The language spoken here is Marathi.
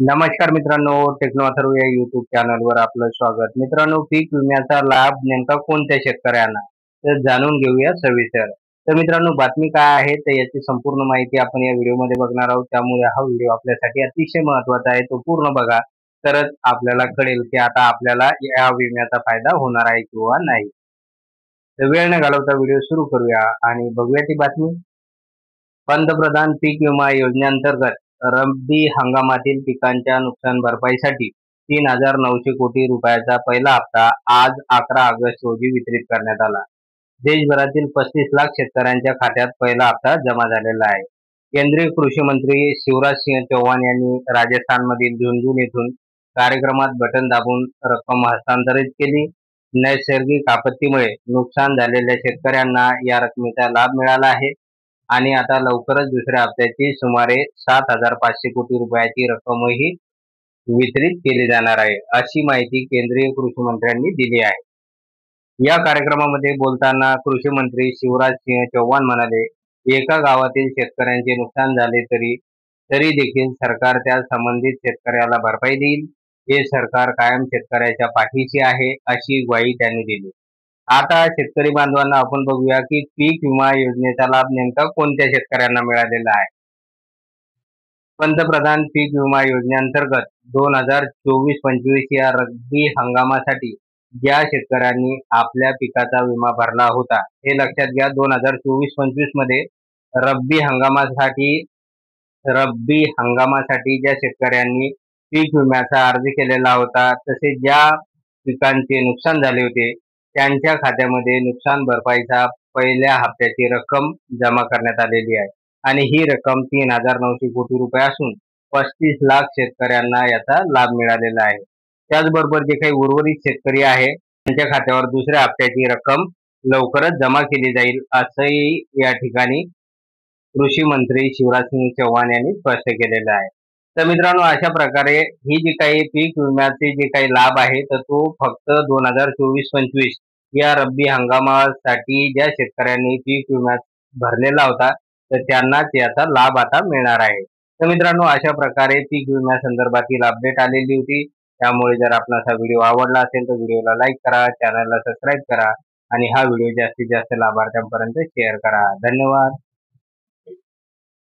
नमस्कार मित्रांनो, टेक्नो अथर्व या युट्यूब चॅनलवर आपलं स्वागत. मित्रांनो, पीक विम्याचा लाभ नेमका कोणत्या शेतकऱ्यांना, तर जाणून घेऊया सविस्तर. तर मित्रांनो, बातमी काय आहे तर याची संपूर्ण माहिती आपण या व्हिडिओमध्ये बघणार आहोत. त्यामुळे हा व्हिडिओ आपल्यासाठी अतिशय महत्त्वाचा आहे, तो पूर्ण बघा. तरच आपल्याला कळेल की आता आपल्याला या विम्याचा फायदा होणार आहे किंवा नाही. तर वेळ न घालवता व्हिडिओ सुरू करूया आणि बघूया ती बातमी. पंतप्रधान पीक विमा योजनेअंतर्गत रब्बी हंगामातील पिकांच्या नुकसान भरपाईसाठी 3,900 कोटी रुपयाचा पहिला हप्ता आज 11 ऑगस्ट रोजी वितरित करण्यात आला. देशभरातील 35 लाख शेतकऱ्यांच्या खात्यात पहिला हप्ता जमा झालेला आहे. केंद्रीय कृषी मंत्री शिवराज सिंह चौहान यांनी राजस्थानमधील झुंझुनू येथून कार्यक्रमात बटन दाबून रक्कम हस्तांतरित केली. नैसर्गिक आपत्तीमुळे नुकसान झालेल्या शेतकऱ्यांना या रकमेचा लाभ मिळाला आहे आणि आता लवकरच दुसऱ्या हप्त्याची सुमारे 7,500 कोटी रुपयाची रक्कमही वितरित केली जाणार आहे, अशी माहिती केंद्रीय कृषी मंत्र्यांनी दिली आहे. या कार्यक्रमामध्ये बोलताना कृषी मंत्री शिवराज सिंह चौहान म्हणाले, एका गावातील शेतकऱ्यांचे नुकसान झाले तरी देखील सरकार त्या संबंधित शेतकऱ्याला भरपाई देईल. हे सरकार कायम शेतकऱ्याच्या पाठीशी आहे, अशी ग्वाही त्यांनी दिली. आता शेतकरी बांधवांना आपण बघूया की पीक विमा योजनेचा लाभ नेमका कोणत्या शेतकऱ्यांना मिळालेला आहे. पंतप्रधान पीक विमा योजनेअंतर्गत 2024-25 या रब्बी हंगामासाठी ज्या शेतकऱ्यांनी आपल्या पिकाचा विमा भरला होता, हे लक्षात घ्या. 2024-25 मध्ये रब्बी हंगामासाठी ज्या शेतकऱ्यांनी पीक विम्याचा अर्ज केलेला होता, तसे ज्या पिकांचे नुकसान झाले होते त्यांच्या खात्यामध्ये नुकसान भरपाईचा पहिल्या हप्त्याची रक्कम जमा करण्यात आलेली आहे आणि ही रक्कम 3,900 कोटी रुपये असून 35 लाख शेतकऱ्यांना याचा लाभ मिळालेला आहे. त्याचबरोबर जे काही उर्वरित शेतकरी आहे त्यांच्या खात्यावर दुसऱ्या हप्त्याची रक्कम लवकरच जमा केली जाईल, असंही या ठिकाणी कृषी मंत्री शिवराज सिंह चौहान यांनी स्पष्ट केलेलं आहे. तर मित्रांनो, अशा प्रकारे ही जी काही पीक विम्याचे जे काही लाभ आहे तर तो फक्त 2024-25 या रब्बी हंगामासाठी ज्या शेतकऱ्यांनी पीक विमा भरलेला होता तर त्यांनाच याचा लाभ आता मिळणार आहे. तर मित्रांनो, अशा प्रकारे पीक विम्यासंदर्भातील अपडेट आलेली होती. त्यामुळे जर आपणास हा व्हिडिओ आवडला असेल तर व्हिडिओला लाईक करा, चॅनलला सबस्क्राईब करा आणि हा व्हिडिओ जास्तीत जास्त लाभार्थ्यांपर्यंत शेअर करा. धन्यवाद.